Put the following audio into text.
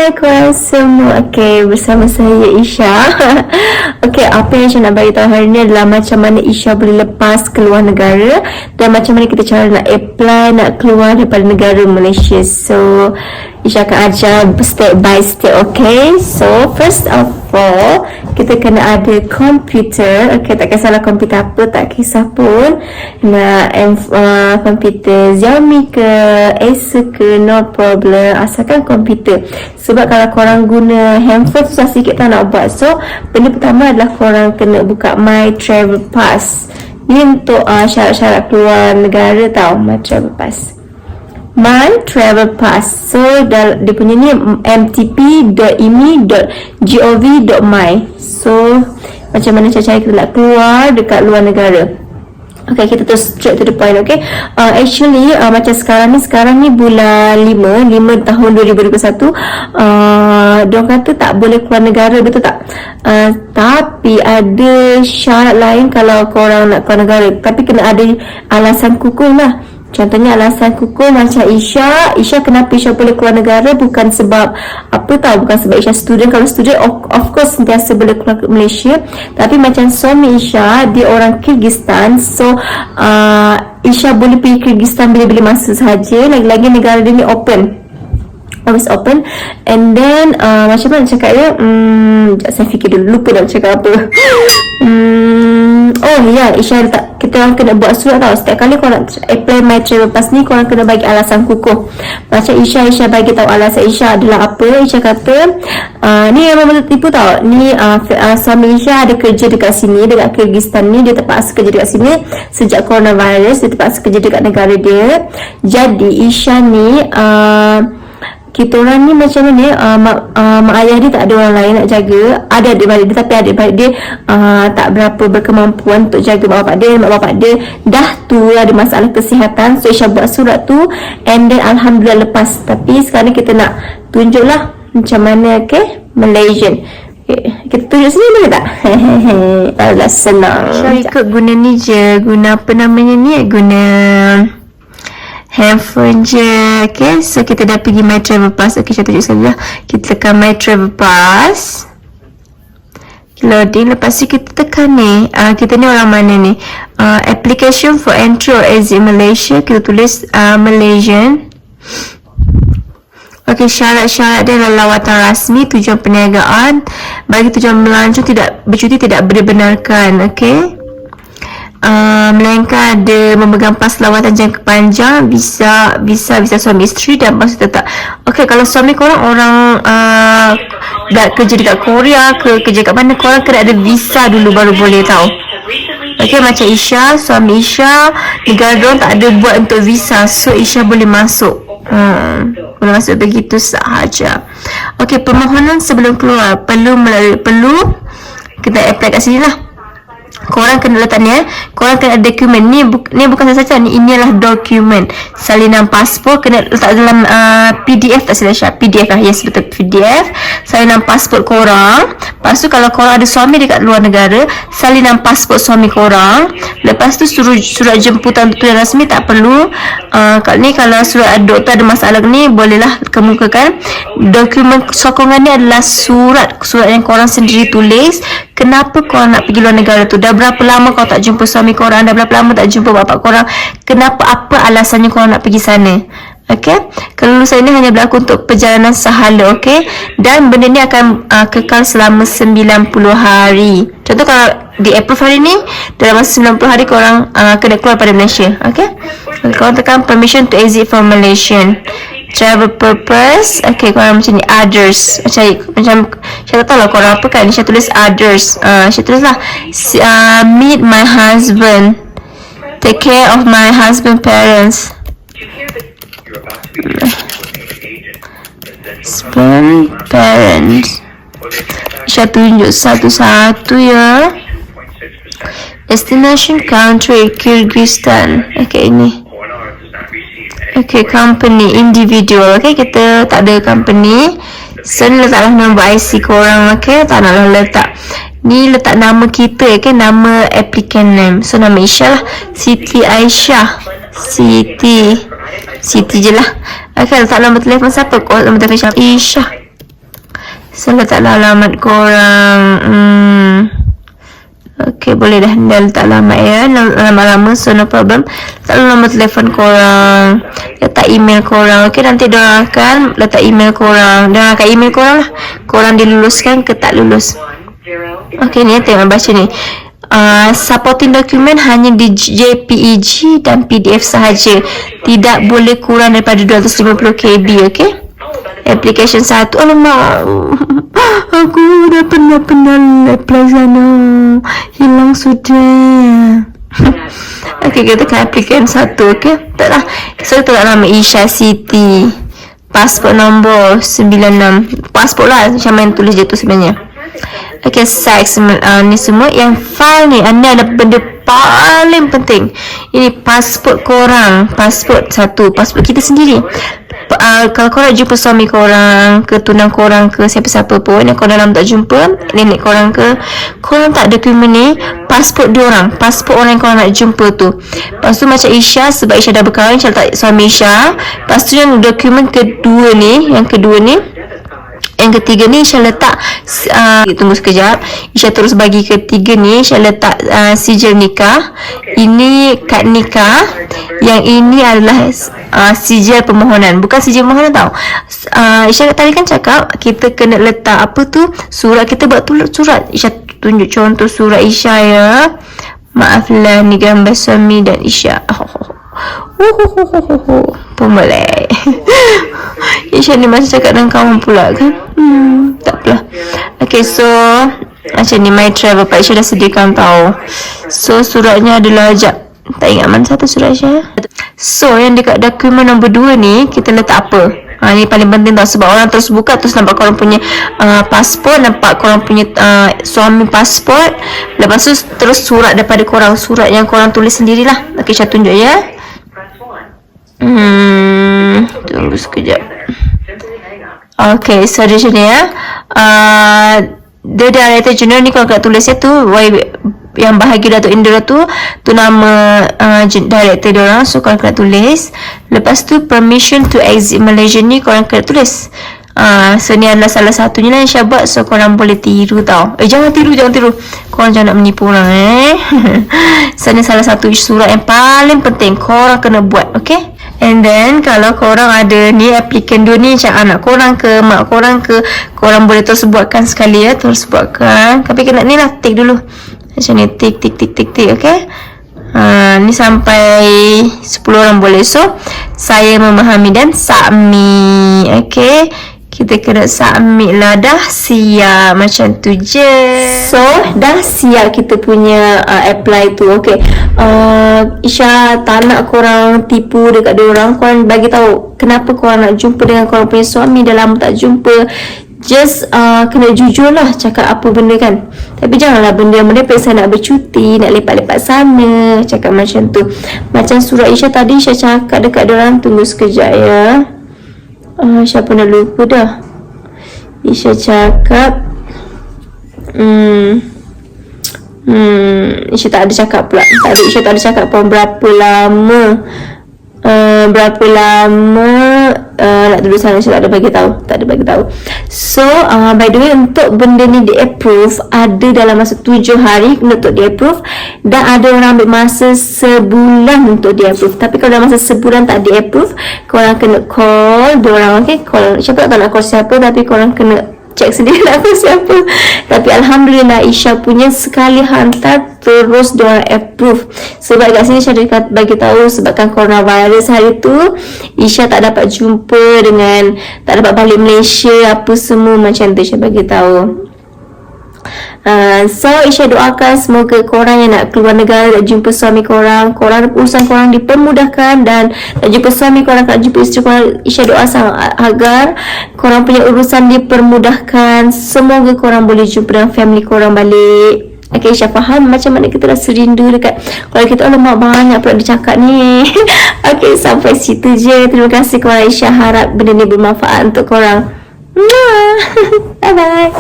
Hai korang semua. Okay, bersama saya Isha. Okay, apa yang saya nak bagi tahu hari ni adalah macam mana Isha boleh lepas keluar negara dan macam mana kita cara nak apply nak keluar daripada negara Malaysia. So Isha akan ajar step by step. Okay, so first of all kita kena ada komputer. Okay, tak kisahlah komputer apa, tak kisah pun. Nak komputer Xiaomi ke Acer ke, no problem, asalkan komputer. Sebab kalau korang guna handphone susah sikit tak nak buat. So benda pertama adalah korang kena buka My Travel Pass. Ni untuk syarat-syarat keluar negara tau, My Travel Pass. My Travel Pass. So dia punya ni mtp.imi.gov.my. So macam mana cara kita nak keluar dekat luar negara. Okay, kita terus straight to the point. Okay, actually macam sekarang ni bulan 5 tahun 2021. Diorang kata tak boleh keluar negara, betul tak? Tapi ada syarat lain kalau korang nak keluar negara, tapi kena ada alasan kukuh lah. Contohnya alasan kukuh macam Isha kenapa Isha boleh keluar negara bukan sebab apa tahu, bukan sebab Isha student. Kalau student of course sentiasa boleh keluar ke Malaysia, tapi macam suami Isha dia orang Kyrgyzstan. So Isha boleh pergi Kyrgyzstan bila-bila masa sahaja. Lagi-lagi negara dia ni open, always open. And then macam mana cakap dia, saya fikir dulu, lupa dah cakap apa. Oh ya, Isha letak, kita orang kena buat surat tau. Setiap kali korang apply My Travel Pass ni, korang kena bagi alasan kukuh. Macam Isha bagi tahu alasan Isha adalah apa. Isha kata ni memang betul tipu tau. Ni suami Isha ada kerja dekat sini, dekat Kyrgyzstan ni. Dia terpaksa kerja dekat sini sejak coronavirus. Dia terpaksa kerja dekat negara dia. Jadi Isha ni kita orang ni macam ni, mak ayah dia tak ada orang lain nak jaga. Ada adik-beradik dia, tapi adik-beradik dia tak berapa berkemampuan untuk jaga mak bapak dia. Mak bapak dia dah tu ada masalah kesihatan. So Isha buat surat tu, and then alhamdulillah lepas. Tapi sekarang kita nak tunjuklah macam mana. Okay, Malaysian. Okay, kita tunjuk sini boleh tak? Alah, senang. Isha ikut guna ni je, guna apa namanya ni, guna handphone je. Okay, so kita dah pergi My Travel Pass. Okay, saya tunjuk saja. Kita tekan My Travel Pass, loading. Lepas tu kita tekan ni, kita ni orang mana ni, application for entry or exit Malaysia. Kita tulis Malaysian. Okay, syarat-syarat dia adalah lawatan rasmi, tujuan perniagaan, bagi tujuan melancong, tidak bercuti, tidak dibenarkan. Okay, melainkan ada memegang pas lawatan jangka panjang, visa suami isteri dan pas tetap. Okey, kalau suami korang orang dah kerja dekat Korea ke kerja kat mana, korang kena ada visa dulu baru boleh tahu. Okey, macam Isha, suami Isha negara diorang tak ada buat untuk visa, so Isha boleh masuk. Boleh masuk begitu sahaja. Okey, permohonan sebelum keluar perlu kita apply kat sini lah. Korang kena letak ni, korang kena ada dokumen ni, ni bukan saja ni, ini adalah dokumen salinan pasport. Kena letak dalam PDF, tak silap Syah, PDF lah, yes betul, PDF salinan pasport korang. Lepas tu kalau korang ada suami dekat luar negara, salinan pasport suami korang. Lepas tu surat jemputan tutulan rasmi tak perlu. Kalau surat doktor ada masalah ni, bolehlah kemukakan. Dokumen sokongan ni adalah surat yang korang sendiri tulis. Kenapa korang nak pergi luar negara tu, dah berapa lama kau tak jumpa suami korang, dah berapa lama tak jumpa bapak korang, kenapa, apa alasannya korang nak pergi sana. Okey, kelulusan ini hanya berlaku untuk perjalanan sahala. Okey, dan benda ni akan kekal selama 90 hari. Contoh kalau di approve hari ni, dalam masa 90 hari korang kena keluar pada Malaysia. Okey, korang tekan permission to exit from Malaysian travel purpose. Okay, korang macam ni, others. Macam saya tak tahu lah korang apa kan, saya tulis others. Saya tulis lah meet my husband, take care of my husband parents, husband parents. Saya tunjuk satu-satu ya. Destination country Kyrgyzstan. Okay, ini. Okay, company, individual. Okay, kita tak ada company. So, ni letaklah nombor IC korang. Okay, tak naklah letak. Ni letak nama kita. Okay, nama applicant name. So, nama Isha lah, Siti Aisyah. Siti je lah. Okay, letak nombor telefon siapa? Nombor telefon Isha. Saya letaklah alamat korang. Okay, boleh dah. Dah letak alamat ya. Lama-lama, so no problem. Letak nombor telefon korang. Letak email korang. Okay, nanti diorang akan letak email korang. Diorang akan email korang lah. Korang diluluskan ke tak lulus. Okay, ni tengok baca ni. Supporting dokumen hanya di JPEG dan PDF sahaja. Tidak boleh kurang daripada 250 KB, okay? Application 1. Alamak, aku dah pernah apply sana, hilang sudah. Okay, kita tekan application 1, okay? Taklah. So, tekan nama Isha Siti. Pasport nombor 96. Pasport lah, macam mana tulis je tu sebenarnya. Okay, sex. Ni semua yang file ni. Ni ada benda paling penting. Ini pasport korang. Pasport satu. Pasport kita sendiri. Kalau korang jumpa suami korang ke, tunang korang ke, siapa-siapa pun yang korang dalam tak jumpa, nenek korang ke, korang tak ada dokumen ni, pasport diorang, pasport orang yang korang nak jumpa tu. Lepas tu macam Isha, sebab Isha dah berkahwin, Isha letak suami Isha. Lepas tu yang dokumen kedua ni, yang ketiga ni Isha letak tunggu sekejap. Isha terus bagi ketiga ni Isha letak sijil nikah. Ini kad nikah. Yang ini adalah sijil permohonan. Bukan sijil permohonan tau. Isha tadi kan cakap kita kena letak apa tu, surat. Kita buat surat. Isha tunjuk contoh surat Isha ya. Maaflah ni gambar suami dan Isha. Pun boleh. Isha ni masih cakap dengan kawan pula kan. Tak apalah. Okay, so macam ni my travel Pak Isha dah sediakan tau. So suratnya adalah, tak ingat mana satu surat Isha. So yang dekat dokumen nombor 2 ni kita letak apa? Ni paling penting tau, sebab orang terus buka terus nampak korang punya pasport, nampak korang punya suami pasport. Lepas tu terus surat daripada korang, surat yang korang tulis sendirilah. Okay, Isha tunjuk ya. Tunggu sekejap. Okay, so di sini ya. Dia Director General ni kalau nak tulis tu yang bahagia Datuk Indra tu nama director dia orang. So korang kena tulis. Lepas tu permission to exit Malaysia ni korang kena tulis. So ni adalah salah satunya lah yang Syah buat. So korang boleh tiru tau. Jangan tiru. Korang jangan nak menipu orang So ni salah satu surat yang paling penting korang kena buat, okay? And then kalau korang ada ni applicant 2 ni macam anak korang ke, mak korang ke, korang boleh terus buatkan sekali ya. Terus buatkan. Tapi kena ni lah, tick dulu. Macam ni, tick, okay? Ni sampai 10 orang boleh. So saya memahami dan submit, okay? Kita kena submit lah. Dah siap. Macam tu je. So dah siap kita punya apply tu. Okay, Isha tak nak korang tipu dekat diorang. Korang bagi tahu kenapa korang nak jumpa dengan korang punya suami, dah lama tak jumpa. Just kena jujur lah cakap apa benda kan. Tapi janganlah benda yang merepek, saya nak bercuti, nak lepak-lepak sana, cakap macam tu. Macam surat Isha tadi Isha cakap dekat diorang. Tunggu sekejap ya. Isha pun dah lupa dah. Isha cakap Isha tak ada cakap pula. Isha tak ada cakap pun berapa lama nak duduk sana. Isha tak ada bagi tahu. So by the way, untuk benda ni di approve ada dalam masa 7 hari untuk di approve, dan ada orang ambil masa sebulan untuk di approve. Tapi kalau dalam masa sebulan tak di approve, korang kena call diorang, okay? Call siapa tak nak call siapa, tapi korang kena cek sendiri nak call siapa. Tapi Alhamdulillah Isha punya sekali hantar terus diorang approve. Sebab kat sini Isha bagi tahu sebabkan coronavirus hari tu Isha tak dapat jumpa dengan, tak dapat balik Malaysia apa semua macam tu Isha bagi tahu. So Isha doakan semoga korang yang nak keluar negara, nak jumpa suami korang, urusan korang dipermudahkan, dan nak jumpa suami korang, nak jumpa isteri korang. Isha doa sangat agar korang punya urusan dipermudahkan. Semoga korang boleh jumpa dengan family korang balik. Okay, Isha faham macam mana kita rasa rindu dekat kalau kita. Alamak, banyak pula dicakap ni. Okay, sampai situ je. Terima kasih korang. Isha harap benda ni bermanfaat untuk korang. Bye bye.